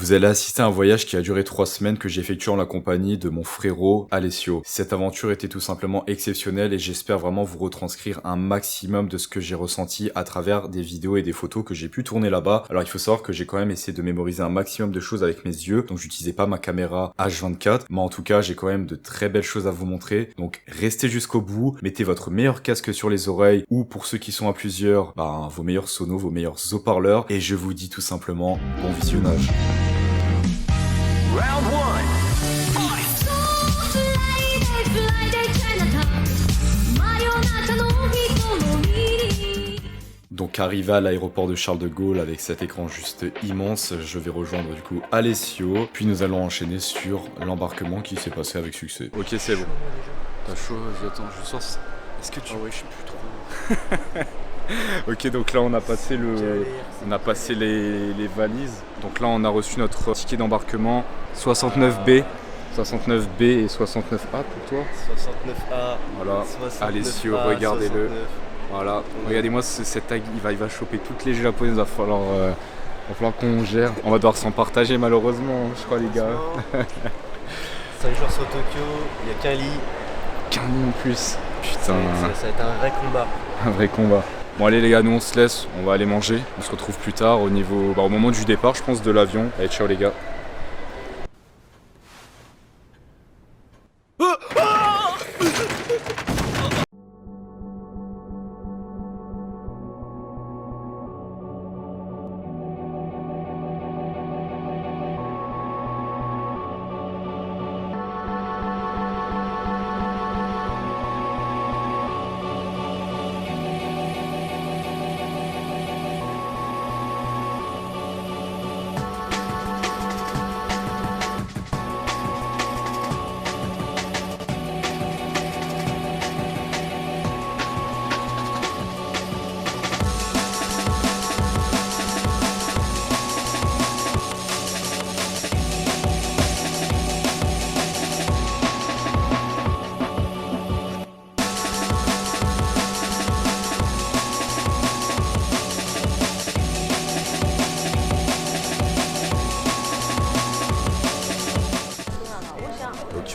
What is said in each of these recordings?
Vous allez assister à un voyage qui a duré 3 semaines que j'ai effectué en la compagnie de mon frérot Alessio. Cette aventure était tout simplement exceptionnelle et j'espère vraiment vous retranscrire un maximum de ce que j'ai ressenti à travers des vidéos et des photos que j'ai pu tourner là-bas. Alors il faut savoir que j'ai quand même essayé de mémoriser un maximum de choses avec mes yeux, donc j'utilisais pas ma caméra H24, mais en tout cas j'ai quand même de très belles choses à vous montrer. Donc restez jusqu'au bout, mettez votre meilleur casque sur les oreilles ou pour ceux qui sont à plusieurs, vos meilleurs sonos, vos meilleurs haut-parleurs et je vous dis tout simplement bon visionnage. Round one. Donc arrivé à l'aéroport de Charles de Gaulle avec cet écran juste immense, je vais rejoindre du coup Alessio, puis nous allons enchaîner sur l'embarquement qui s'est passé avec succès. Ok, c'est bon. T'as chaud, attends, je sors. Est-ce que tu... Ah ouais, je sais plus trop. Ok, donc là on a passé les valises. Donc là on a reçu notre ticket d'embarquement 69B. 69B et 69A pour toi. 69A. Voilà, 69A, Alessio, regardez-le. 69. Voilà, regardez-moi cette tag, il va choper toutes les japonaises, il va falloir qu'on gère. On va devoir s'en partager malheureusement, je crois les gars. 5 jours sur Tokyo, il n'y a qu'un lit. Qu'un lit en plus. Putain. Ça va être un vrai combat. Un vrai combat. Bon allez les gars, nous on se laisse, on va aller manger. On se retrouve plus tard au moment du départ je pense de l'avion. Allez ciao les gars.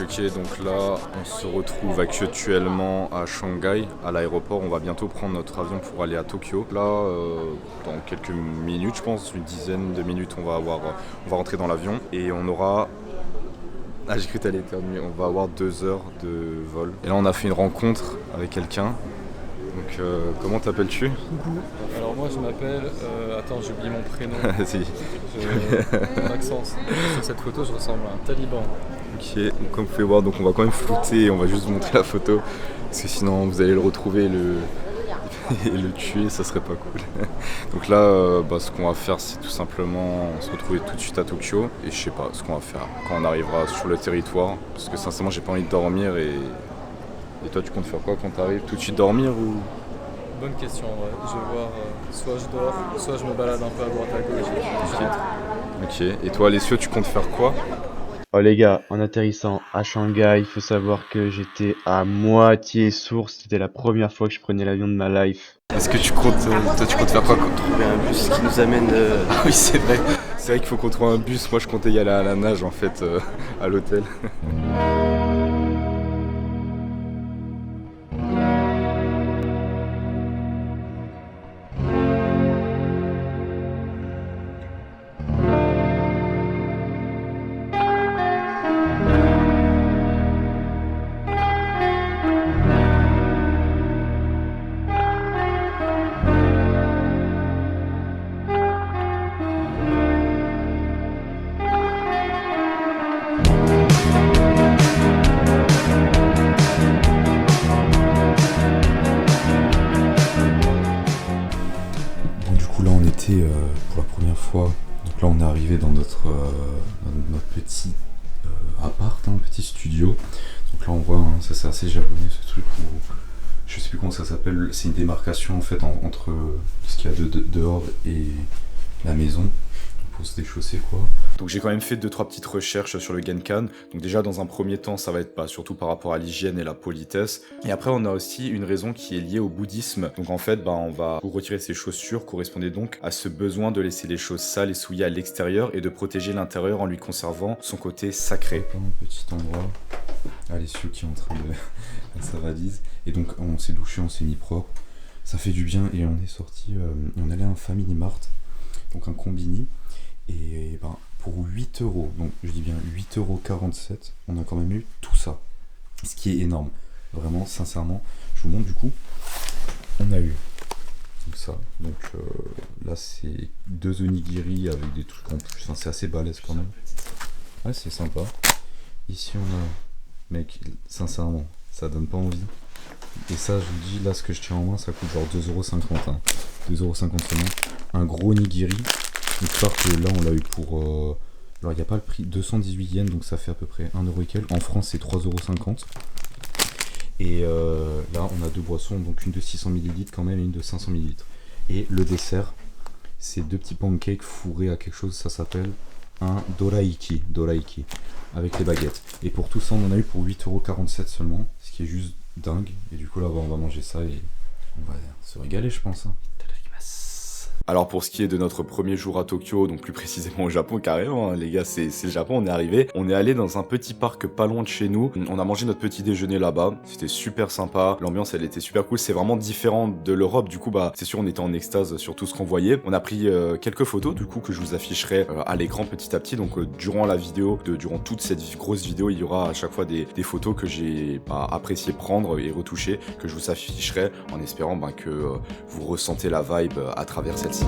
Ok, donc là on se retrouve actuellement à Shanghai, à l'aéroport. On va bientôt prendre notre avion pour aller à Tokyo. Là, dans quelques minutes, je pense, une dizaine de minutes, on va rentrer dans l'avion et on aura... Ah, j'ai cru que t'allais éternuer. On va avoir 2 heures de vol. Et là, on a fait une rencontre avec quelqu'un. Donc, comment t'appelles-tu? Alors moi je m'appelle... attends, j'ai oublié mon prénom. Si. Maxence. Sur cette photo je ressemble à un taliban. Ok, donc comme vous pouvez voir, donc on va quand même flouter, on va juste vous montrer la photo. Parce que sinon vous allez le retrouver et le tuer, ça serait pas cool. Donc là, ce qu'on va faire, c'est tout simplement se retrouver tout de suite à Tokyo. Et je sais pas ce qu'on va faire quand on arrivera sur le territoire. Parce que sincèrement, j'ai pas envie de dormir. Et toi, tu comptes faire quoi quand t'arrives? Tout de suite dormir ou... Bonne question en vrai. Je vais voir, soit je dors, soit je me balade un peu à droite à gauche. Ok, et toi Alessio, tu comptes faire quoi? Oh les gars, en atterrissant à Shanghai, il faut savoir que j'étais à moitié sourd, c'était la première fois que je prenais l'avion de ma life. Est-ce que tu comptes, toi tu comptes faire quoi? Trouver un bus qui nous amène... Ah oui c'est vrai qu'il faut qu'on trouve un bus, moi je comptais y aller à la nage en fait, à l'hôtel. Pour la première fois, donc là on est arrivé dans notre petit appart, un petit studio. Donc là on voit, ça c'est assez japonais ce truc où, je sais plus comment ça s'appelle, c'est une démarcation en fait entre ce qu'il y a dehors et la maison. Vous faut se déchausser quoi. Donc j'ai quand même fait 2-3 petites recherches sur le Genkan. Donc déjà dans un premier temps ça va être surtout par rapport à l'hygiène et la politesse. Et après on a aussi une raison qui est liée au bouddhisme. Donc en fait on va vous retirer ces chaussures correspondait donc à ce besoin de laisser les choses sales et souillées à l'extérieur et de protéger l'intérieur en lui conservant son côté sacré. Un petit endroit, Alessio qui est en train de faire sa valise. Et donc on s'est douché, on s'est mis propre. Ça fait du bien et on est sorti, on allait à un Family Mart, donc un combini. Et ben, pour 8 euros, donc je dis bien 8,47 €, on a quand même eu tout ça. Ce qui est énorme. Vraiment, sincèrement, je vous montre du coup. On a eu donc ça. Donc là, c'est 2 onigiri avec des trucs en plus. Enfin, c'est assez balèze quand même. Ouais, c'est sympa. Ici, on a. Mec, sincèrement, ça donne pas envie. Et ça, je vous dis, là, ce que je tiens en main, ça coûte genre 2,50 €. Hein. 2,50 € seulement. Un gros nigiri. Histoire que là, on l'a eu pour. Alors, il n'y a pas le prix, 218 yens, donc ça fait à peu près 1 € et quelques. En France, c'est 3,50 €. Et là, on a 2 boissons, donc une de 600 ml quand même et une de 500 ml. Et le dessert, c'est 2 petits pancakes fourrés à quelque chose, ça s'appelle un doraiki, avec les baguettes. Et pour tout ça, on en a eu pour 8,47 € seulement, ce qui est juste dingue. Et du coup, là, on va manger ça et on va se régaler, je pense. Hein. Alors pour ce qui est de notre premier jour à Tokyo, donc plus précisément au Japon carrément, hein, les gars, c'est le Japon, on est arrivé. On est allé dans un petit parc pas loin de chez nous. On a mangé notre petit déjeuner là-bas. C'était super sympa. L'ambiance, elle était super cool. C'est vraiment différent de l'Europe. Du coup, c'est sûr, on était en extase sur tout ce qu'on voyait. On a pris quelques photos, du coup, que je vous afficherai à l'écran petit à petit. Donc durant la vidéo, durant toute cette grosse vidéo, il y aura à chaque fois des photos que j'ai apprécié prendre et retoucher, que je vous afficherai en espérant que vous ressentez la vibe à travers celle-ci.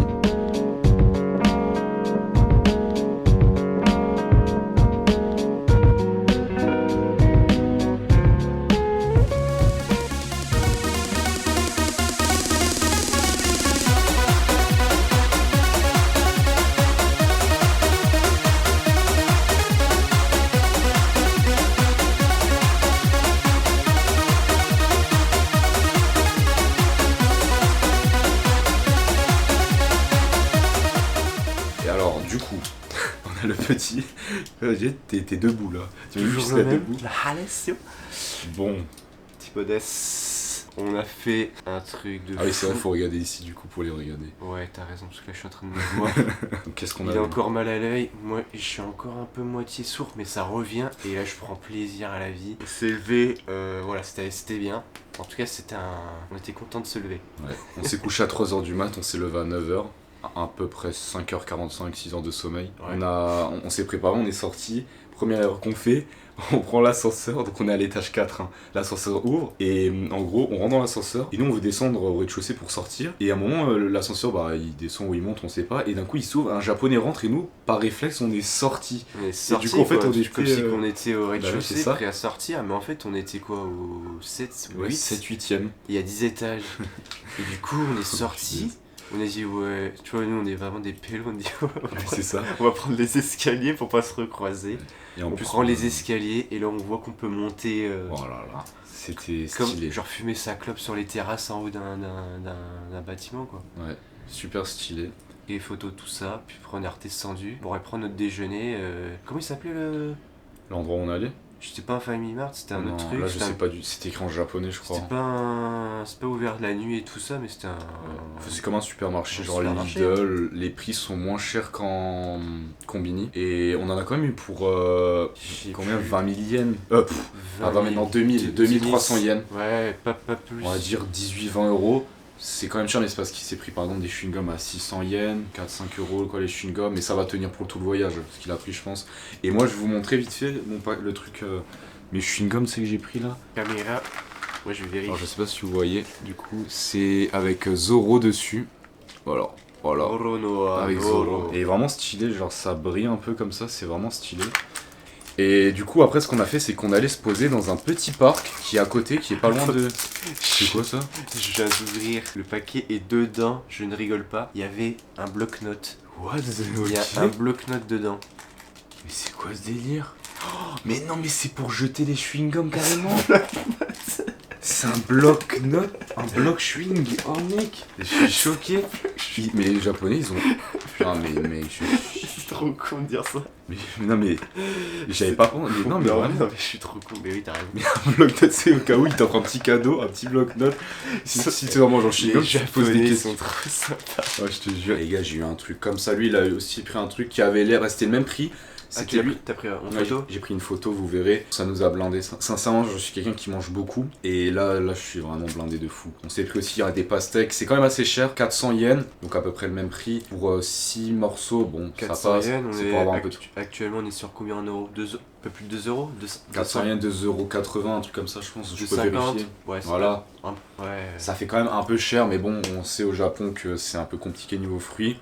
Du coup, on a le petit. T'es debout là. Tu veux juste être debout. Alessio. Bon. Petit modeste. On a fait un truc de. Ah oui, c'est vrai, fou. faut regarder ici du coup pour les regarder. Ouais, t'as raison, parce que là je suis en train de me voir. Qu'est-ce qu'on Il a est vu encore mal à l'œil. Moi, je suis encore un peu moitié sourd, mais ça revient. Et là, je prends plaisir à la vie. On s'est levé. Voilà, c'était bien. En tout cas, on était content de se lever. Ouais. On s'est couché à 3h du mat, on s'est levé à 9h. À peu près 5h45, 6h de sommeil. Ouais. On s'est préparé, on est sorti. Première erreur qu'on fait, on prend l'ascenseur, donc on est à l'étage 4. Hein. L'ascenseur ouvre et en gros on rentre dans l'ascenseur et nous on veut descendre au rez-de-chaussée pour sortir. Et à un moment l'ascenseur il descend ou il monte, on sait pas. Et d'un coup il s'ouvre, un japonais rentre et nous par réflexe on est sorti. On est sorti, et du coup en fait quoi, on était comme si on était au rez-de-chaussée, c'est ça. prêt à sortir, mais en fait on était quoi, au 7, 8 Ouais, 7-8ème. Il y a 10 étages. Et du coup on est sorti. On a dit ouais, tu vois, nous on est vraiment des pélos, on dit ouais, C'est ça. on va prendre les escaliers pour pas se recroiser. Et en On plus prend les escaliers et là on voit qu'on peut monter Oh là là, c'était comme stylé. genre fumer sa clope sur les terrasses en haut d'un bâtiment quoi. Ouais, super stylé. Et photos tout ça, puis après on est redescendu pour aller prendre notre déjeuner. Comment il s'appelait le... L'endroit où on allait. C'était pas un Family Mart, c'était un Non, autre truc. là je sais pas c'était écrit en japonais je crois. C'est pas ouvert la nuit et tout ça, mais c'était un... Ouais. C'est comme un supermarché, Un genre supermarché. Lidl, les prix sont moins chers qu'en combini. Et on en a quand même eu pour combien 20 000 yens maintenant 2300 yens. Ouais, pas plus. On va dire 18-20 euros. C'est quand même cher, mais c'est parce qu'il s'est pris par exemple des chewing-gums à 600 yens, 4-5 euros quoi les chewing-gums, mais ça va tenir pour tout le voyage, ce qu'il a pris je pense. Et moi je vais vous montrer vite fait le truc, mes chewing-gums c'est que j'ai pris là. Caméra, moi je vais vérifier. Alors je sais pas si vous voyez, du coup c'est avec Zoro dessus. Voilà. Oro Noa, Avec Oro. Zoro. Et vraiment stylé, genre ça brille un peu comme ça, c'est vraiment stylé. Et du coup après ce qu'on a fait c'est qu'on allait se poser dans un petit parc qui est à côté, qui est pas loin de... C'est quoi ça? Je viens d'ouvrir le paquet et dedans, je ne rigole pas, il y avait un bloc-notes. What? Il y a un bloc-notes dedans. Mais c'est quoi ce délire? Mais non mais c'est pour jeter des chewing-gums carrément. C'est un bloc-notes, un bloc chewing. Oh mec, je suis choqué. Mais les japonais ils ont... Non mais C'est trop con de dire ça. non mais j'avais pas pensé. Non mais vraiment. Non, mais je suis trop con. Mais oui, t'as raison. Un bloc-notes, c'est au cas où il t'offre un petit cadeau, un petit bloc-notes. Si tu vraiment genre chewing-gum, tu te poses des Japonais questions. sont trop sympas. Ouais, je te jure, les gars, j'ai eu un truc comme ça. Lui, il a aussi pris un truc qui avait l'air. C'était le même prix. C'était lui. T'as pris une Ouais, photo? j'ai pris une photo, vous verrez. Ça nous a blindé. Sincèrement, je suis quelqu'un qui mange beaucoup. Et là, je suis vraiment blindé de fou. On s'est pris aussi des pastèques. C'est quand même assez cher, 400 yens. Donc à peu près le même prix. Pour 6 morceaux, bon, 400 ça passe. yens, C'est pour avoir un peu de... actuellement on est sur combien en euros? Un peu plus de 2 euros? 400 yens, 2,80€, un truc comme ça, je pense. Je peux 2,50. vérifier. Ouais, c'est Voilà. Ouais. Ça fait quand même un peu cher, mais bon, on sait au Japon que c'est un peu compliqué niveau fruits.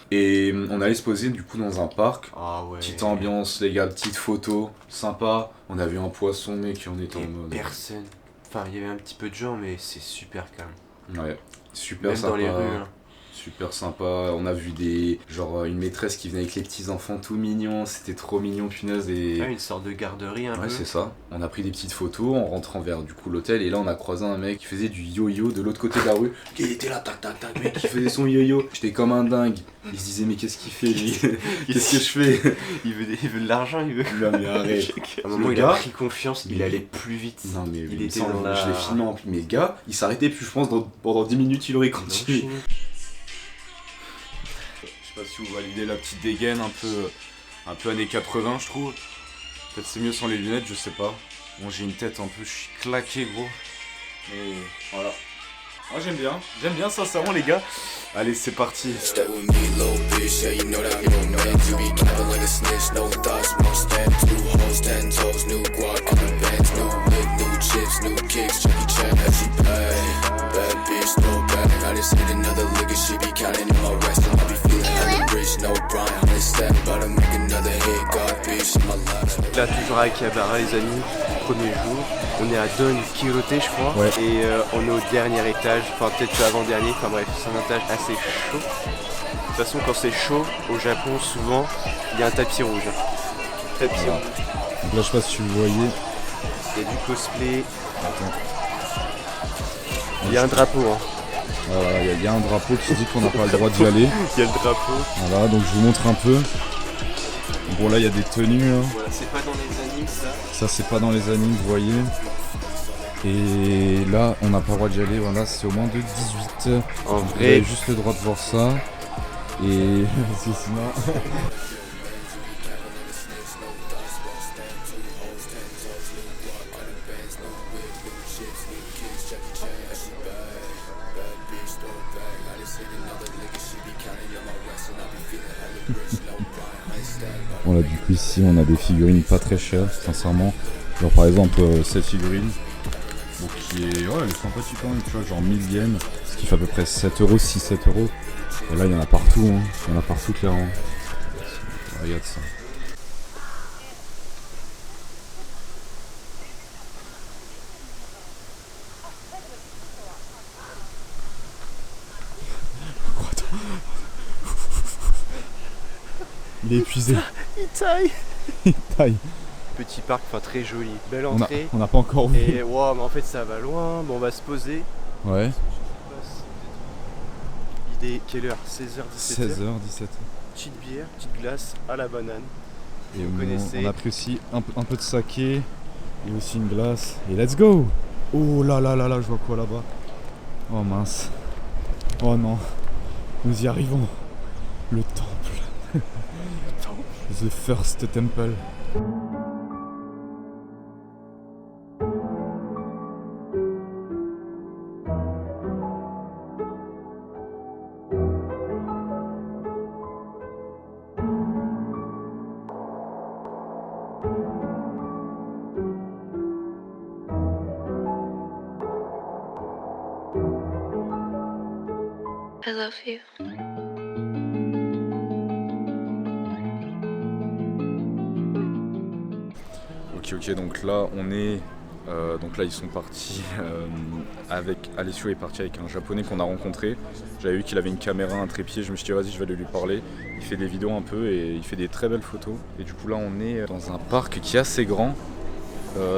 Et on allait se poser du coup dans un parc. Ah ouais. Petite ambiance, les gars, petite photo, sympa. On a vu un poisson, mec, on était en Et mode. personne. Enfin, il y avait un petit peu de gens, mais c'est super calme. Ouais, super Même sympa. dans les rues. Hein. Super sympa. On a vu une maîtresse qui venait avec les petits enfants tout mignons. C'était trop mignon, punaise. Et... Ouais, une sorte de garderie un peu. Ouais, c'est ça. On a pris des petites photos en rentrant vers du coup l'hôtel. Et là, on a croisé un mec qui faisait du yo-yo de l'autre côté de la rue. Il était là, tac, tac, tac, mec, qui faisait son yo-yo. J'étais comme un dingue. Il se disait, mais qu'est-ce qu'il fait, lui? Qu'est-ce que je fais? Il veut de l'argent, il veut. Non, mais arrête. À un moment, Le il gars, a pris confiance, il allait plus vite. Non, mais il il me était semble, dans la... je l'ai filmé en plus. Mais le gars, il s'arrêtait plus, je pense, pendant 10 minutes, il aurait continué. Non, Je sais pas si vous validez la petite dégaine un peu années 80, je trouve. Peut-être c'est mieux sans les lunettes, je sais pas. Bon, j'ai une tête un peu, je suis claqué, gros. Mais voilà. Ah, j'aime bien sincèrement, les gars. Allez, c'est parti. Step with me, little bitch, yeah, you know that you don't meant to be capping like a snitch, no thoughts, one step, 2 hoes, 10 toes, new guac, new bands, new whip, new chips, new kicks, Jackie Chan, that she play. Bad bitch, throw back, I just hit another lick and she be counting in my rest, and I be feeling hella rich, no Brian, I'm step, about to make another hit, God bitch, in my life. Là, toujours à Akihabara, les amis, premier jour. On est à Don Quirote, je crois. Ouais. Et on est au dernier étage, enfin peut-être avant-dernier, enfin bref, c'est un étage assez chaud. De toute façon, quand c'est chaud, au Japon, souvent, il y a un tapis rouge. Tapis rouge. Donc là, je sais pas si vous voyez. Il y a du cosplay. Il y a un drapeau. Hein. Voilà, il y a un drapeau qui dit qu'on n'a pas le droit d'y aller. Il y a le drapeau. Voilà, donc je vous montre un peu. Bon, là, il y a des tenues. Hein. Voilà, c'est pas dans les animes, ça. Ça, c'est pas dans les animes, vous voyez. Et là, on n'a pas le droit d'y aller. Voilà, c'est au moins de 18. En Vous vrai, avez juste le droit de voir ça. Et sinon. Voilà, du coup ici on a des figurines pas très chères, sincèrement. Genre par exemple cette figurine, bon, qui est, ouais, elle est sympathique quand même, tu vois, genre 1000 yens, ce qui fait à peu près 7 euros, 6-7 euros. Et là il y en a partout, hein. Il y en a partout clairement. Regarde ça. Il est épuisé. il taille. Il taille. Petit parc, enfin très joli. Belle On entrée. n'a pas encore vu. Et wow, mais en fait ça va loin. Bon, on va se poser. Ouais. Il est quelle heure? 16h, 17h. 16h, 17h. Petite bière, petite glace à la banane. Et Vous connaissez. on a pris aussi un peu de saké et aussi une glace. Et let's go! Oh là là là là, je vois quoi là-bas? Oh mince. Oh non. Nous y arrivons. Le temple. The first temple. I love you. Ok, donc là on est. Donc là ils sont partis avec. Alessio est parti avec un japonais qu'on a rencontré. J'avais vu qu'il avait une caméra, un trépied, je me suis dit vas-y je vais aller lui parler. Il fait des vidéos un peu et il fait des très belles photos. Et du coup là on est dans un parc qui est assez grand.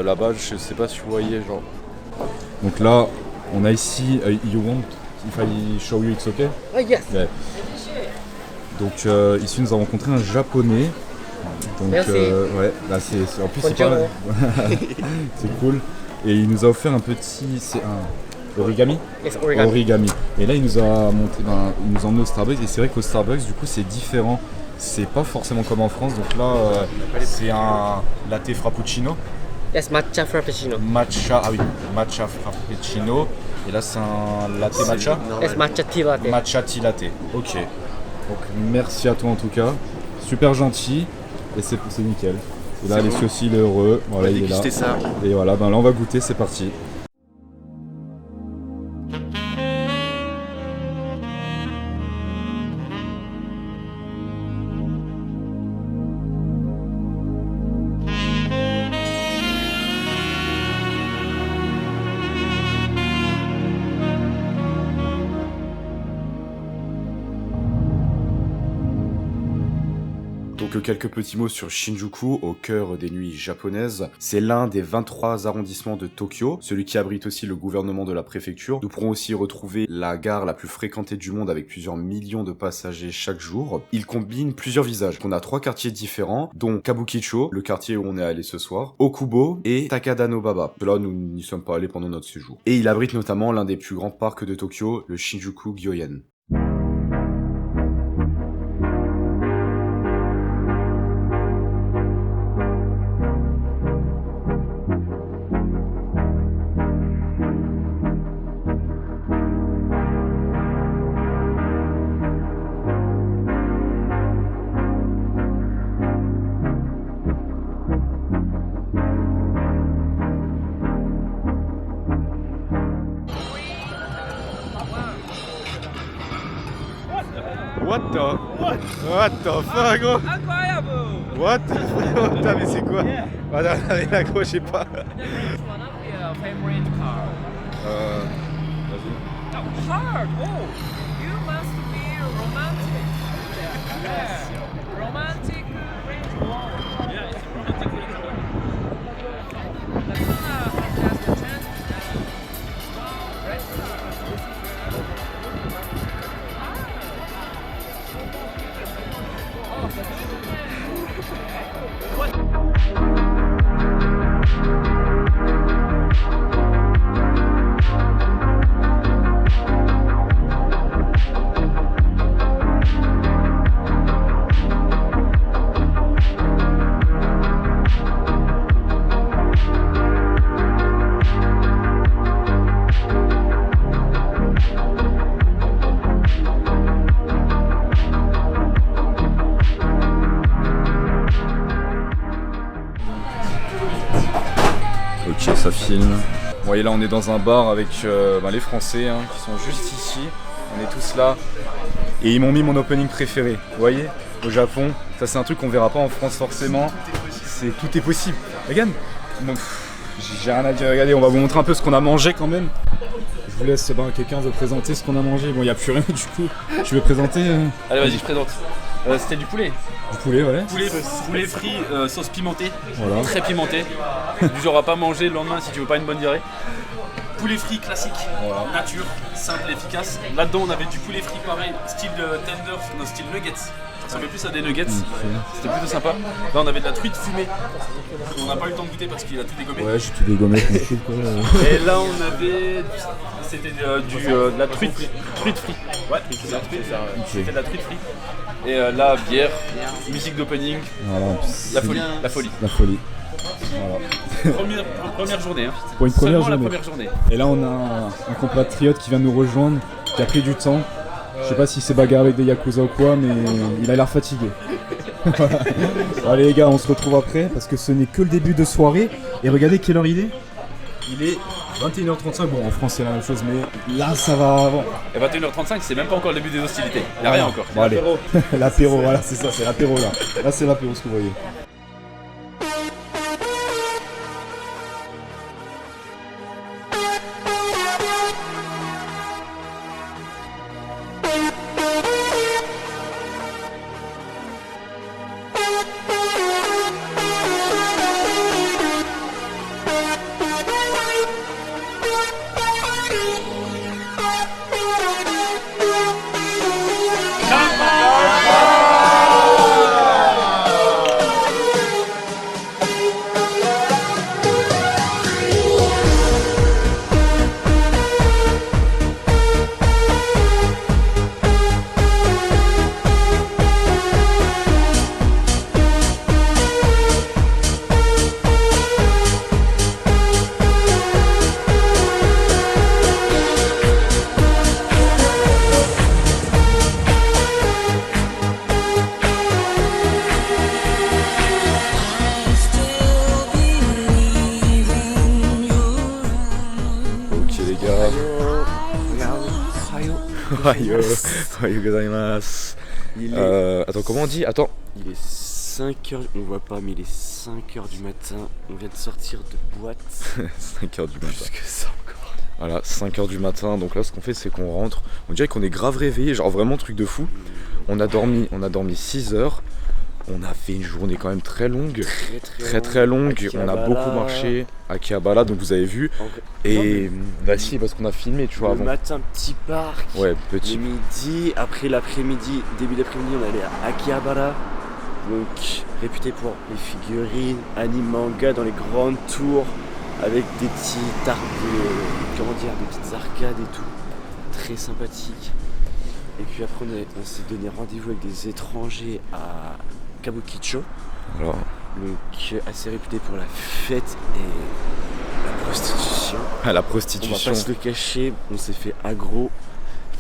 Là-bas je sais pas si vous voyez genre. Donc là, on a ici. You want if I show you it's okay? Oh yes. Yeah. Donc ici nous avons rencontré un japonais. Donc Merci. ouais, là en plus c'est pas c'est cool. Et il nous a offert un petit, c'est un origami. Yes, origami. Origami. Et là il nous a montré, il nous a emmené au Starbucks et c'est vrai qu'au Starbucks du coup c'est différent. C'est pas forcément comme en France. Donc là c'est un latte frappuccino. Yes, matcha frappuccino. Matcha, ah oui, matcha frappuccino. Et là c'est un latte matcha. Yes, matcha tea latte. Matcha tea latte. Ok. Donc merci à toi en tout cas. Super gentil. Et c'est nickel. Et là Alessio aussi il est heureux. Voilà, il est là. Ça. Et voilà, ben là on va goûter, c'est parti. Donc quelques petits mots sur Shinjuku, au cœur des nuits japonaises. C'est l'un des 23 arrondissements de Tokyo, celui qui abrite aussi le gouvernement de la préfecture. Nous pourrons aussi retrouver la gare la plus fréquentée du monde avec plusieurs millions de passagers chaque jour. Il combine plusieurs visages. On a 3 quartiers différents, dont Kabukicho, le quartier où on est allé ce soir, Okubo et Takadanobaba. Là, nous n'y sommes pas allés pendant notre séjour. Et il abrite notamment l'un des plus grands parcs de Tokyo, le Shinjuku Gyoen. What the fuck, gros? Incroyable! What? Putain, mais c'est quoi? Ah non, mais là, gros, je sais pas. The next one of your favorite car. Vas-y. Oh, hard! Oh! You must be romantic. Yeah. Romantic Range Rover. Yeah, it's a romantic Range Rover. That's just a chance. Ok, ça filme. Bon, et là on est dans un bar avec les Français qui sont juste ici. On est tous là. Et ils m'ont mis mon opening préféré. Vous voyez, au Japon, ça c'est un truc qu'on verra pas en France forcément. Tout est possible. Regarde. Bon, j'ai rien à dire. Regardez, on va vous montrer un peu ce qu'on a mangé quand même. Je vous laisse, quelqu'un veut présenter ce qu'on a mangé. Bon, il n'y a plus rien du coup. Tu veux présenter Allez, vas-y, je présente. C'était du poulet. Du poulet, ouais. Poulet frit, sauce pimentée, Voilà. très pimentée. Du genre à pas manger le lendemain si tu veux pas une bonne diarrhée. Poulet frit classique, Voilà. nature, simple, efficace. Là-dedans, on avait du poulet frit pareil, style tender, non, style nuggets. Ça ressemblait plus à des nuggets. C'était plutôt sympa. Là, on avait de la truite fumée. On n'a pas eu le temps de goûter parce qu'il a tout dégommé. Ouais, j'ai tout dégommé. Et là, on avait. C'était de la truite frite. Ouais, c'est ça. C'était de la truite frite. Et là, bière, musique d'opening, Voilà. la folie. La folie. Première journée. Hein. Pour une première Seulement journée. la première journée. Et là on a un compatriote qui vient nous rejoindre, qui a pris du temps. Je sais pas s'il s'est bagarré avec des yakuza ou quoi, mais il a l'air fatigué. Voilà. Bon, allez les gars, on se retrouve après parce que ce n'est que le début de soirée. Et regardez quelle heure il est. Il est 21h35. Bon, en France c'est la même chose, mais là ça va avant. Et 21h35, c'est même pas encore le début des hostilités. Il n'y a rien encore. Bon, allez, l'apéro, voilà, c'est ça, c'est l'apéro là. Là c'est l'apéro ce que vous voyez. Come on! Ohayo gozaimasu. Attends, comment on dit? Attends. Il est 5h, on voit pas, mais il est 5h du matin. On vient de sortir de boîte. 5h du matin. Plus que ça encore. Voilà, 5h du matin. Donc là, ce qu'on fait, c'est qu'on rentre. On dirait qu'on est grave réveillé, genre vraiment truc de fou. On a dormi 6 heures. On a fait une journée quand même très longue. Très longue. On a beaucoup marché à Akihabara, donc vous avez vu. Et bah si, parce qu'on a filmé, tu vois, Le avant. matin, petit parc. Ouais, petit. Le midi, après l'après-midi, début d'après-midi, on allait à Akihabara. Donc réputé pour les figurines, anime, manga dans les grandes tours, avec des petits des petites arcades et tout. Très sympathique. Et puis après on s'est donné rendez-vous avec des étrangers à Kabukicho. Alors, Donc assez réputé pour la fête et la prostitution. la On va prostitution. pas se le cacher, on s'est fait aggro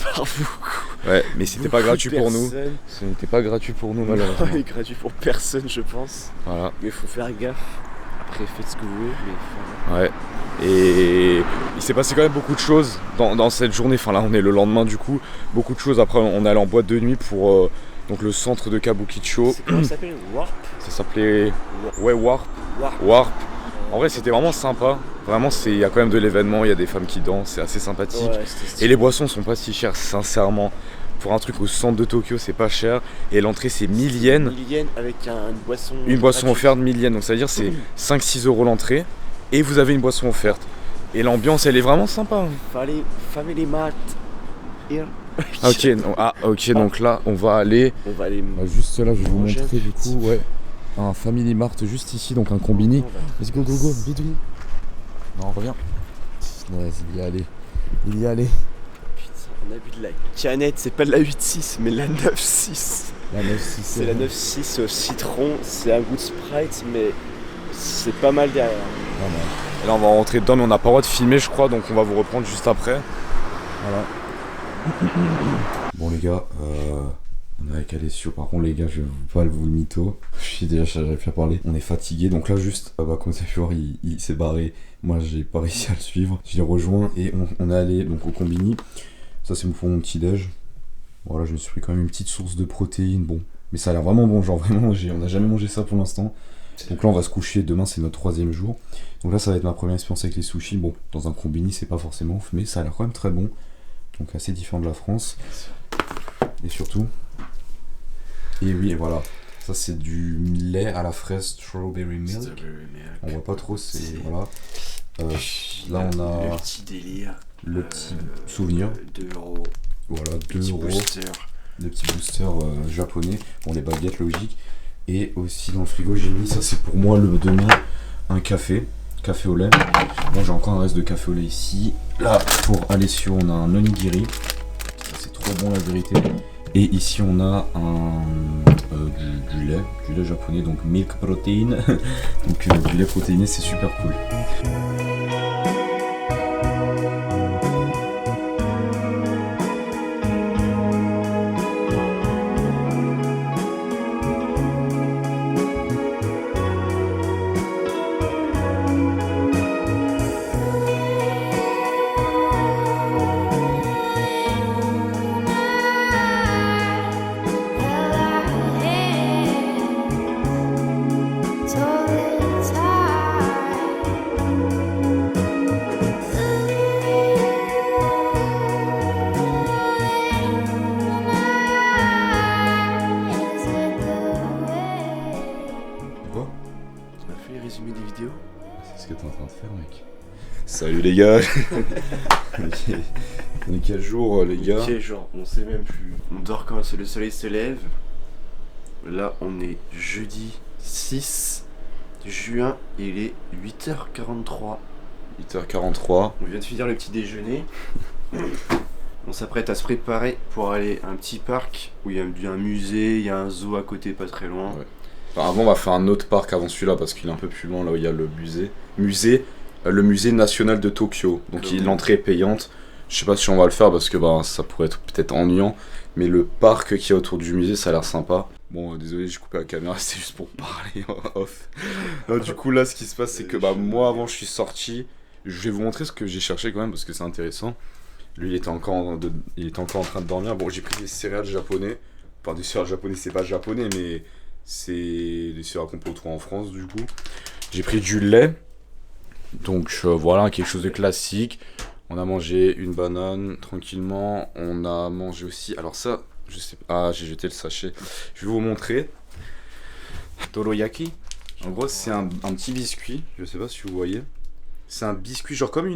par beaucoup. Ouais, mais c'était pas beaucoup gratuit de pour nous. personnes. Ce n'était pas gratuit pour nous, malheureusement. Non, gratuit pour personne, je pense. Voilà. Mais il faut faire gaffe. Après, faites ce que vous voulez, mais Ouais. Et il s'est passé quand même beaucoup de choses dans cette journée. Enfin là, on est le lendemain du coup. Beaucoup de choses. Après, on est allé en boîte de nuit pour donc le centre de Kabukicho. c'est comment ça s'appelle? Warp? Ça s'appelait Warp. Warp. En vrai, c'était vraiment sympa. Vraiment, il y a quand même de l'événement. Il y a des femmes qui dansent. C'est assez sympathique. Ouais, c'était stylé. Et les boissons sont pas si chères, sincèrement. Pour un truc au centre de Tokyo, c'est pas cher. Et l'entrée, c'est 1000 yens. 1000 yens avec une boisson. Une boisson gratuite. offerte 1000 yens. Donc ça veut dire c'est 5-6 € l'entrée. Et vous avez une boisson offerte. Et l'ambiance, elle est vraiment sympa. Family Mart. Here. Ok, donc là, on va aller. On va aller. Juste là, je vais vous manger montrer un du petit coup, ouais. Un Family Mart juste ici, donc un combini. Let's go, bidou. Non, on revient. Ouais, il y est allé. Putain, on a bu de la canette, c'est pas de la 8.6, mais la 9.6. La 9-6. C'est la 9.6 au citron, c'est un goût de Sprite, mais c'est pas mal derrière. Et là, on va rentrer dedans, mais on n'a pas le droit de filmer, je crois, donc on va vous reprendre juste après. Voilà. Bon les gars, on est avec Alessio. Par contre les gars, je vais pas vous le mytho. J'arrive plus à parler. On est fatigué. Donc là juste, comme vous avez pu voir, il s'est barré. Moi j'ai pas réussi à le suivre. Je l'ai rejoint et on est allé donc au combini. Ça c'est pour mon petit déj. Voilà, je me suis pris quand même une petite source de protéines. Bon, mais ça a l'air vraiment bon. Genre vraiment, on n'a jamais mangé ça pour l'instant. Donc là on va se coucher. Demain c'est notre 3e jour. Donc là ça va être ma première expérience avec les sushis. Bon, dans un combini c'est pas forcément ouf, mais ça a l'air quand même très bon. Donc assez différent de la France. Et surtout. Et oui, voilà. Ça c'est du lait à la fraise strawberry milk. On voit pas trop, c'est. Voilà. Là on a le petit délire. le petit souvenir. 2 €. Voilà, 2 Petit €. booster. Le petit booster japonais. Bon, les baguettes logiques. Et aussi dans le frigo, j'ai mis, ça c'est pour moi le demain, un café au lait. Moi j'ai encore un reste de café au lait ici. Là pour Alessio on a un onigiri. Ça c'est trop bon la vérité. Et ici on a du lait japonais, donc milk protein. Donc du lait protéiné, c'est super cool. que t'es en train de faire, mec? Salut les gars. On est quel jour, les gars? Quel jour? On sait même plus. On dort quand le soleil se lève. Là, on est jeudi 6 juin. Il est 8h43. 8h43. On vient de finir le petit déjeuner. On s'apprête à se préparer pour aller à un petit parc où il y a un musée, il y a un zoo à côté, pas très loin. Ouais. Enfin, avant, on va faire un autre parc avant celui-là parce qu'il est un peu plus loin, là où il y a le musée. Le musée national de Tokyo. Donc l'entrée est payante. Je sais pas si on va le faire parce que bah, ça pourrait être peut-être ennuyant. Mais le parc qui est autour du musée, ça a l'air sympa. Bon, désolé, j'ai coupé la caméra, c'était juste pour parler off. Non, du coup, là, ce qui se passe, c'est que bah, moi, avant, je suis sorti. Je vais vous montrer ce que j'ai cherché quand même parce que c'est intéressant. Lui, il était encore en train de dormir. Bon, j'ai pris des céréales japonais. Enfin, des céréales japonais, c'est pas japonais, mais c'est des céréales qu'on peut trouver en France, du coup. J'ai pris du lait. Donc, voilà, quelque chose de classique. On a mangé une banane, tranquillement. On a mangé aussi... Alors ça, je sais pas... Ah, j'ai jeté le sachet. Je vais vous montrer. Toroyaki. En gros, c'est un petit biscuit. Je sais pas si vous voyez. C'est un biscuit, genre comme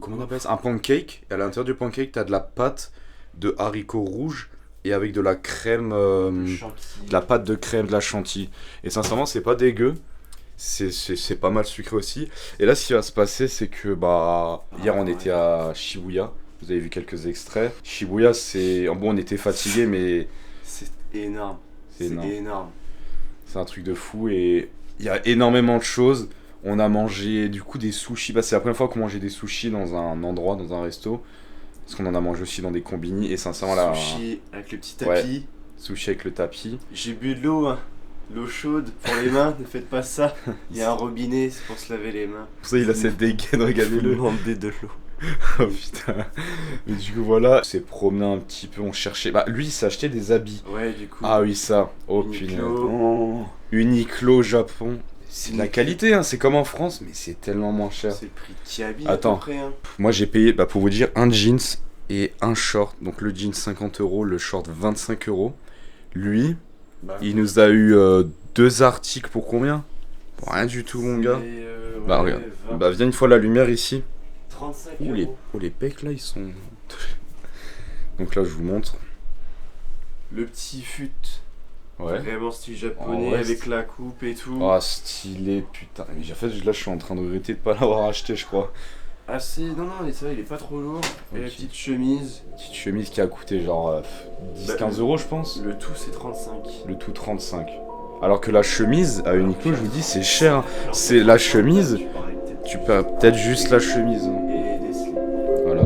comment on appelle ça, un pancake. Et à l'intérieur du pancake, t'as de la pâte de haricots rouges et avec de la crème, de la pâte de crème, de la chantilly. Et sincèrement, c'est pas dégueu. C'est pas mal sucré aussi. Et là, ce qui va se passer, c'est que hier, on était à Shibuya. Vous avez vu quelques extraits. Shibuya, c'est... Bon, on était fatigués, mais... C'est énorme. C'est énorme. C'est un truc de fou et il y a énormément de choses. On a mangé du coup des sushis. C'est la première fois qu'on mangeait des sushis dans un endroit, dans un resto. Parce qu'on en a mangé aussi dans des combini. Et sincèrement, là. Sushi avec le petit tapis. Ouais, sushi avec le tapis. J'ai bu de l'eau, hein. L'eau chaude pour les mains, ne faites pas ça. Il y a un robinet, c'est pour se laver les mains. Pour ça, il a cette dégaine, regardez-le. Demander de l'eau. Oh putain. Mais du coup, voilà. On s'est promené un petit peu, on cherchait. Lui, il s'est acheté des habits. Ouais, du coup. Ah oui, ça. Oh punaise. Uniqlo Japon. C'est de la qualité, hein. C'est comme en France, mais c'est tellement moins cher. C'est le prix de Kiabi. Attends. À peu près, hein. Moi, j'ai payé, pour vous dire, un jeans et un short. Donc le jean 50 €, le short 25 €. Lui, il nous a eu 2 articles pour combien? Pour rien du tout, mon gars. Regarde. Viens une fois la lumière ici. 35 €. Les pecs là, ils sont. Donc là, je vous montre. Le petit fut. Ouais. Vraiment style japonais avec la coupe et tout. Ah, stylé, putain. En fait, là, je suis en train de regretter de pas l'avoir acheté, je crois. Ah, non, ça va, il est pas trop lourd. Et la petite chemise. Petite chemise qui a coûté genre 10-15 €, je pense. Le tout, c'est 35. Le tout 35. Alors que la chemise à Uniqlo, je vous dis, c'est cher. C'est la chemise. Tu peux peut-être juste la chemise. Et des slips. Voilà.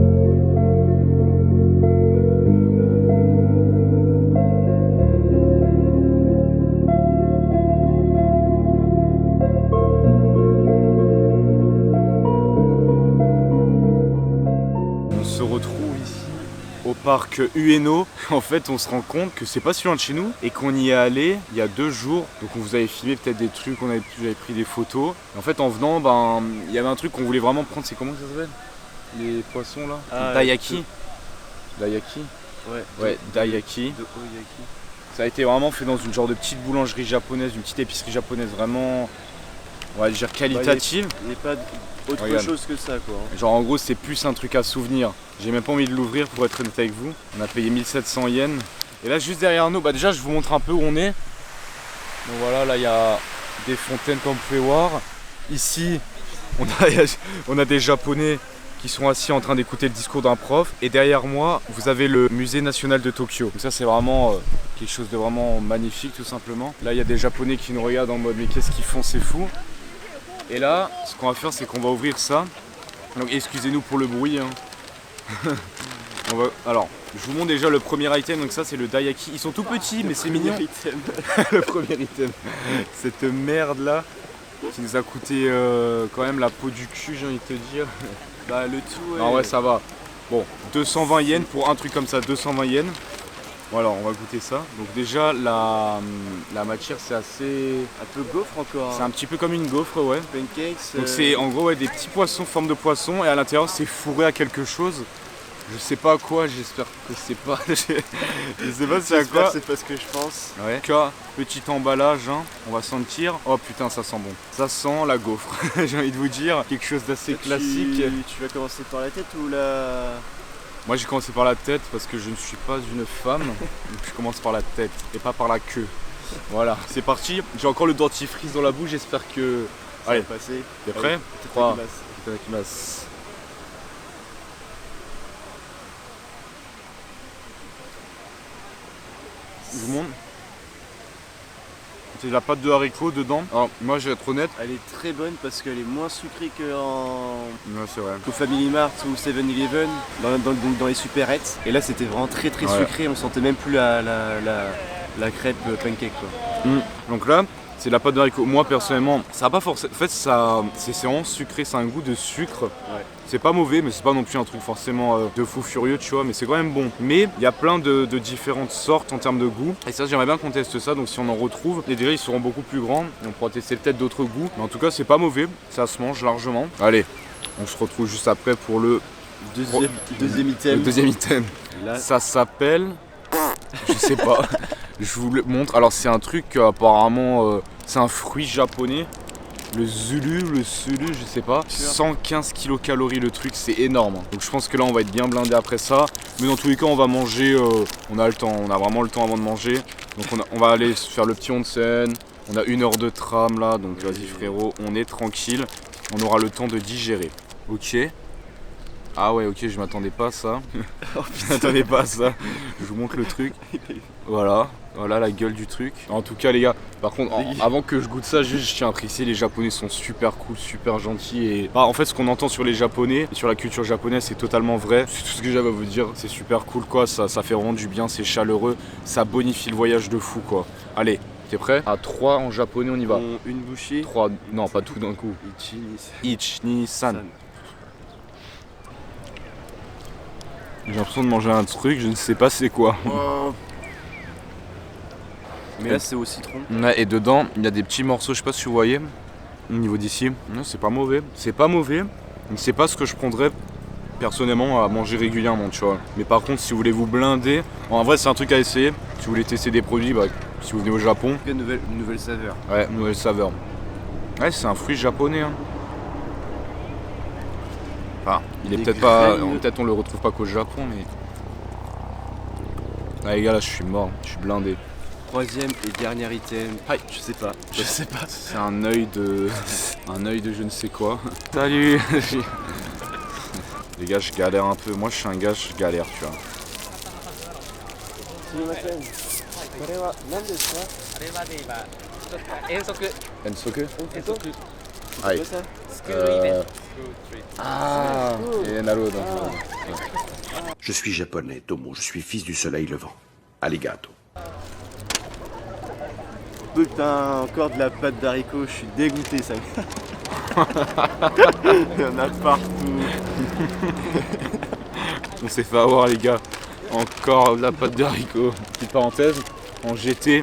On se retrouve ici au parc Ueno. En fait, on se rend compte que c'est pas si loin de chez nous et qu'on y est allé il y a 2 jours. Donc on vous avait filmé peut-être des trucs, j'avais pris des photos. Et en fait, en venant, il y avait un truc qu'on voulait vraiment prendre. C'est comment ça s'appelle? Les poissons là? Daiyaki. Daiyaki. Ouais, Daiyaki. Ça a été vraiment fait dans une genre de petite boulangerie japonaise, une petite épicerie japonaise vraiment, on va dire qualitative. Il n'est pas autre chose que ça, quoi. Genre en gros, c'est plus un truc à souvenir. J'ai même pas envie de l'ouvrir pour être honnête avec vous. On a payé 1700 yens. Et là, juste derrière nous, déjà, je vous montre un peu où on est. Donc voilà, là, il y a des fontaines comme vous pouvez voir. Ici, on a des Japonais qui sont assis en train d'écouter le discours d'un prof. Et derrière moi, vous avez le musée national de Tokyo. Donc ça, c'est vraiment quelque chose de vraiment magnifique, tout simplement. Là, il y a des Japonais qui nous regardent en mode, mais qu'est-ce qu'ils font, c'est fou. Et là, ce qu'on va faire, c'est qu'on va ouvrir ça. Donc excusez-nous pour le bruit, hein. Alors, je vous montre déjà le premier item. Donc ça, c'est le Daiyaki. Ils sont tout petits, mais c'est mignon. Le premier item. Cette merde là, qui nous a coûté quand même la peau du cul, j'ai envie de te dire. Le tout. Ah ouais, ça va. Bon, 220 yens pour un truc comme ça, 220 yens. Voilà, on va goûter ça. Donc déjà, la matière, c'est assez... Un peu gaufre encore. C'est un petit peu comme une gaufre, ouais. Pancakes. Donc c'est en gros des petits poissons, forme de poisson, et à l'intérieur, c'est fourré à quelque chose. Je sais pas à quoi, j'espère que c'est pas... je sais pas c'est à quoi. C'est pas ce que je pense. Ouais. Petit emballage, hein. On va sentir. Oh putain, ça sent bon. Ça sent la gaufre, j'ai envie de vous dire. Quelque chose d'assez classique. Tu vas commencer par la tête ou la... Moi j'ai commencé par la tête parce que je ne suis pas une femme, donc je commence par la tête et pas par la queue. Voilà, c'est parti. J'ai encore le dentifrice dans la bouche, j'espère que... Allez, passer. T'es prêt? 3, 2, 1. Je vous montre. C'est de la pâte de haricots dedans. Alors moi je vais être honnête. Elle est très bonne parce qu'elle est moins sucrée qu'en... Ouais, c'est vrai. Au Family Mart ou 7-Eleven, dans les supérettes. Et là c'était vraiment très sucré, on sentait même plus la crêpe pancake, quoi. Donc là, C'est de la pâte d'haricot. Moi personnellement, ça a pas forcément. En fait, c'est vraiment sucré, c'est un goût de sucre. Ouais. C'est pas mauvais, mais c'est pas non plus un truc forcément de fou furieux, tu vois. Mais c'est quand même bon. Mais il y a plein de différentes sortes en termes de goût. Et ça, j'aimerais bien qu'on teste ça. Donc si on en retrouve, les déjà ils seront beaucoup plus grands. Et on pourra tester peut-être d'autres goûts. Mais en tout cas, c'est pas mauvais. Ça se mange largement. Allez, on se retrouve juste après pour le Deuxième item. le deuxième item. Là, Ça s'appelle. Je sais pas. Je vous le montre. Alors c'est un truc apparemment c'est un fruit japonais. Le Zulu, je sais pas. 115 kilocalories le truc, c'est énorme. Donc je pense que là on va être bien blindé après ça. Mais dans tous les cas on va manger, on a le temps, on a vraiment le temps avant de manger. Donc on va aller se faire le petit onsen. On a 1 heure de tram là, donc vas-y frérot, on est tranquille. On aura le temps de digérer. Ok. Ah ouais, ok, je m'attendais pas à ça. Je m'attendais pas à ça. Je vous montre le truc. Voilà la gueule du truc. En tout cas les gars, par contre, avant que je goûte ça, juste je tiens à préciser, les Japonais sont super cool, super gentils et en fait ce qu'on entend sur les Japonais, sur la culture japonaise, c'est totalement vrai. C'est tout ce que j'avais à vous dire. C'est super cool quoi, ça fait vraiment du bien, c'est chaleureux, ça bonifie le voyage de fou quoi. Allez, t'es prêt? À 3 en japonais, on y va. une bouchée. 3, non pas tout d'un coup. Ich ni san. J'ai l'impression de manger un truc, je ne sais pas c'est quoi. Oh. Mais là c'est au citron. Ouais, et dedans, il y a des petits morceaux, je sais pas si vous voyez, au niveau d'ici. Non, c'est pas mauvais. C'est pas mauvais, mais c'est pas ce que je prendrais personnellement à manger régulièrement, tu vois. Mais par contre, si vous voulez vous blinder, en vrai c'est un truc à essayer. Si vous voulez tester des produits, si vous venez au Japon. Une nouvelle saveur. Ouais, nouvelle saveur. Ouais, c'est un fruit japonais. Hein. Enfin, il est peut-être pas. Peut-être on le retrouve pas qu'au Japon, mais. Ah les gars, là je suis mort, je suis blindé. Troisième et dernier item. Aïe, je sais pas. C'est un œil de. Un œil de je ne sais quoi. Salut. Les gars, je galère un peu. Moi je suis un gars, je galère, tu vois. Ensoku? Aïe. Ah, et Naruto. Je suis japonais, Tomo, je suis fils du soleil levant. Arigato. Putain, encore de la pâte d'haricot, je suis dégoûté ça. Il y en a partout. On s'est fait avoir les gars. Encore de la pâte d'haricot. Petite parenthèse, en GT,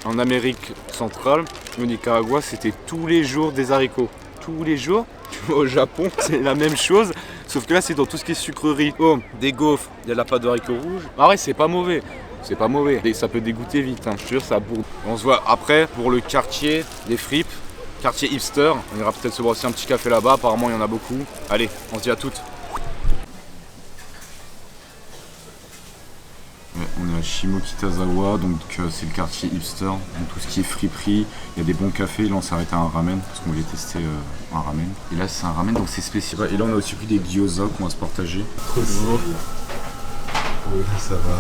en Amérique centrale, au Nicaragua, c'était tous les jours des haricots. Tous les jours. Au Japon, c'est la même chose, sauf que là c'est dans tout ce qui est sucrerie. Oh, des gaufres, il y a de la pâte d'haricot rouge. Ah ouais, c'est pas mauvais. C'est pas mauvais. Et ça peut dégoûter vite, hein. Je te jure, ça bourre. On se voit après pour le quartier des fripes, quartier hipster. On ira peut-être se boire aussi un petit café là-bas, apparemment il y en a beaucoup. Allez, on se dit à toutes. Ouais, on est à Shimokitazawa, donc c'est le quartier hipster, donc tout ce qui est friperie, il y a des bons cafés. Là on s'est arrêté à un ramen, parce qu'on voulait tester un ramen. Et là c'est un ramen, donc c'est spécial. Et là on a aussi pris des gyoza qu'on va se partager. Bonjour. Oui, ça va.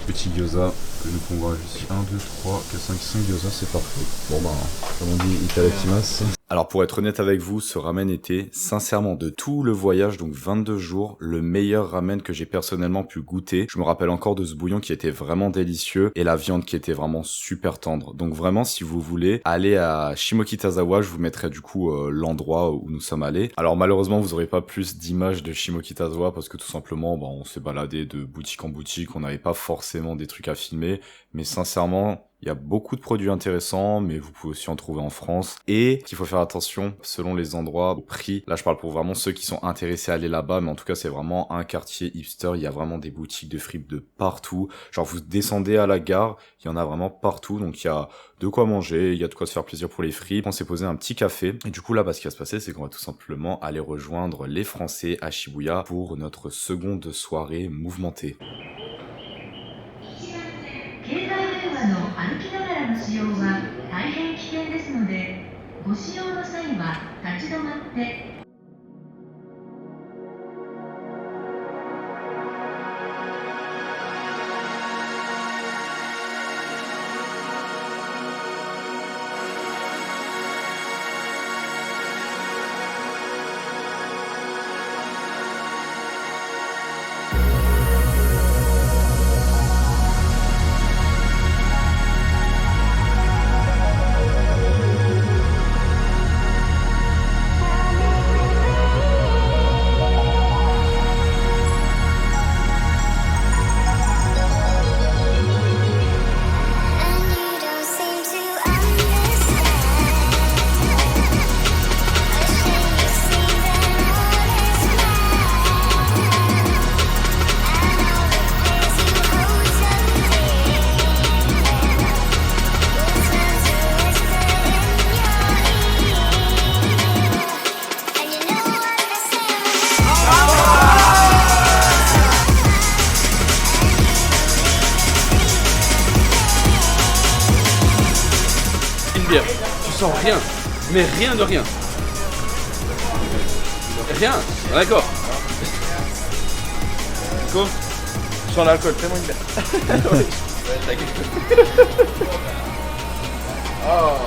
Petit gyoza, donc on voit ici 1, 2, 3, 4, 5, 5 gyoza, c'est parfait. Bon bah, comme on dit, itadakimasu. Alors pour être honnête avec vous, ce ramen était sincèrement de tout le voyage, donc 22 jours, le meilleur ramen que j'ai personnellement pu goûter. Je me rappelle encore de ce bouillon qui était vraiment délicieux et la viande qui était vraiment super tendre. Donc vraiment si vous voulez aller à Shimokitazawa, je vous mettrai du coup l'endroit où nous sommes allés. Alors malheureusement vous n'aurez pas plus d'images de Shimokitazawa parce que tout simplement on s'est baladé de boutique en boutique, on n'avait pas forcément des trucs à filmer, mais sincèrement il y a beaucoup de produits intéressants, mais vous pouvez aussi en trouver en France. Et qu'il faut faire attention, selon les endroits, au prix. Là, je parle pour vraiment ceux qui sont intéressés à aller là-bas, mais en tout cas, c'est vraiment un quartier hipster. Il y a vraiment des boutiques de fripes de partout. Genre, vous descendez à la gare, il y en a vraiment partout. Donc, il y a de quoi manger, il y a de quoi se faire plaisir pour les fripes. On s'est posé un petit café. Et du coup, là, ce qui va se passer, c'est qu'on va tout simplement aller rejoindre les Français à Shibuya pour notre seconde soirée mouvementée. 歩きながらの使用は大変危険ですので、ご使用の際は立ち止まって Pierre. Tu sens rien. Mais rien de rien. Rien. D'accord. Nico, je sens l'alcool. Fais-moi une bière. Ouais, t'inquiète. Oh.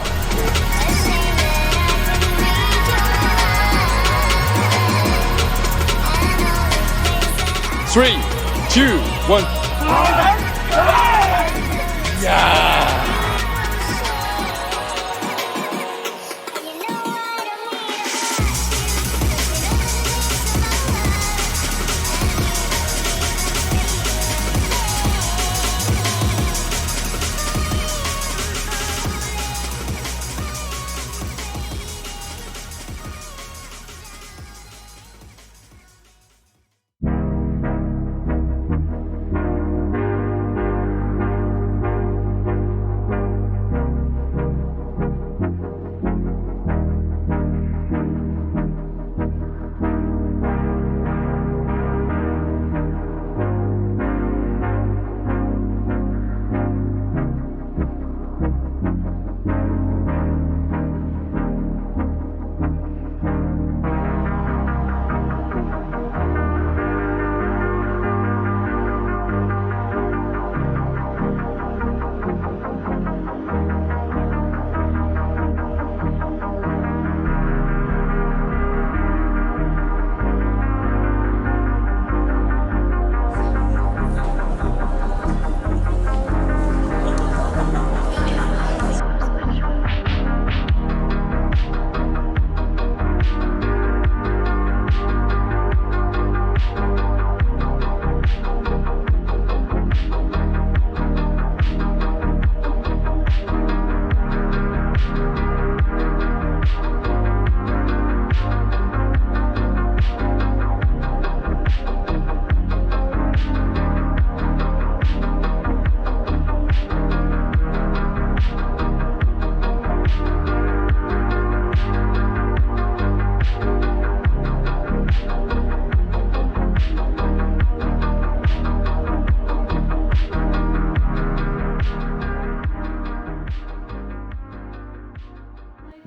Three, two, one. Yeah.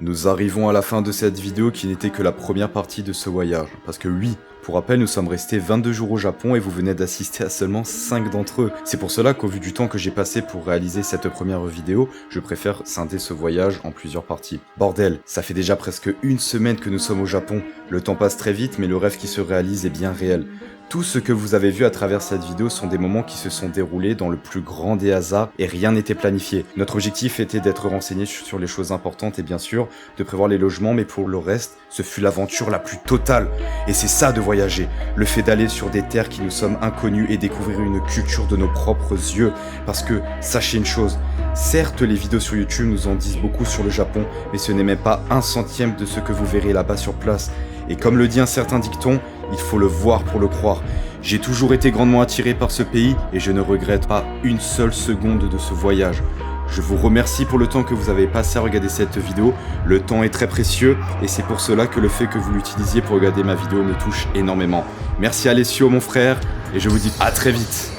Nous arrivons à la fin de cette vidéo qui n'était que la première partie de ce voyage. Parce que oui, pour rappel, nous sommes restés 22 jours au Japon et vous venez d'assister à seulement 5 d'entre eux. C'est pour cela qu'au vu du temps que j'ai passé pour réaliser cette première vidéo, je préfère scinder ce voyage en plusieurs parties. Bordel, ça fait déjà presque une semaine que nous sommes au Japon. Le temps passe très vite, mais le rêve qui se réalise est bien réel. Tout ce que vous avez vu à travers cette vidéo sont des moments qui se sont déroulés dans le plus grand des hasards et rien n'était planifié. Notre objectif était d'être renseigné sur les choses importantes et bien sûr de prévoir les logements, mais pour le reste, ce fut l'aventure la plus totale. Et c'est ça de voyager, le fait d'aller sur des terres qui nous sommes inconnues et découvrir une culture de nos propres yeux. Parce que, sachez une chose, certes les vidéos sur YouTube nous en disent beaucoup sur le Japon, mais ce n'est même pas 1/100 de ce que vous verrez là-bas sur place. Et comme le dit un certain dicton, il faut le voir pour le croire. J'ai toujours été grandement attiré par ce pays et je ne regrette pas une seule seconde de ce voyage. Je vous remercie pour le temps que vous avez passé à regarder cette vidéo. Le temps est très précieux et c'est pour cela que le fait que vous l'utilisiez pour regarder ma vidéo me touche énormément. Merci Alessio mon frère et je vous dis à très vite.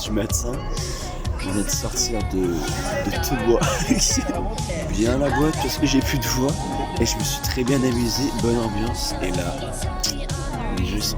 Du matin, je venais de sortir de tout bois. Bien la boîte parce que j'ai plus de voix et je me suis très bien amusé, bonne ambiance et là les jeux sont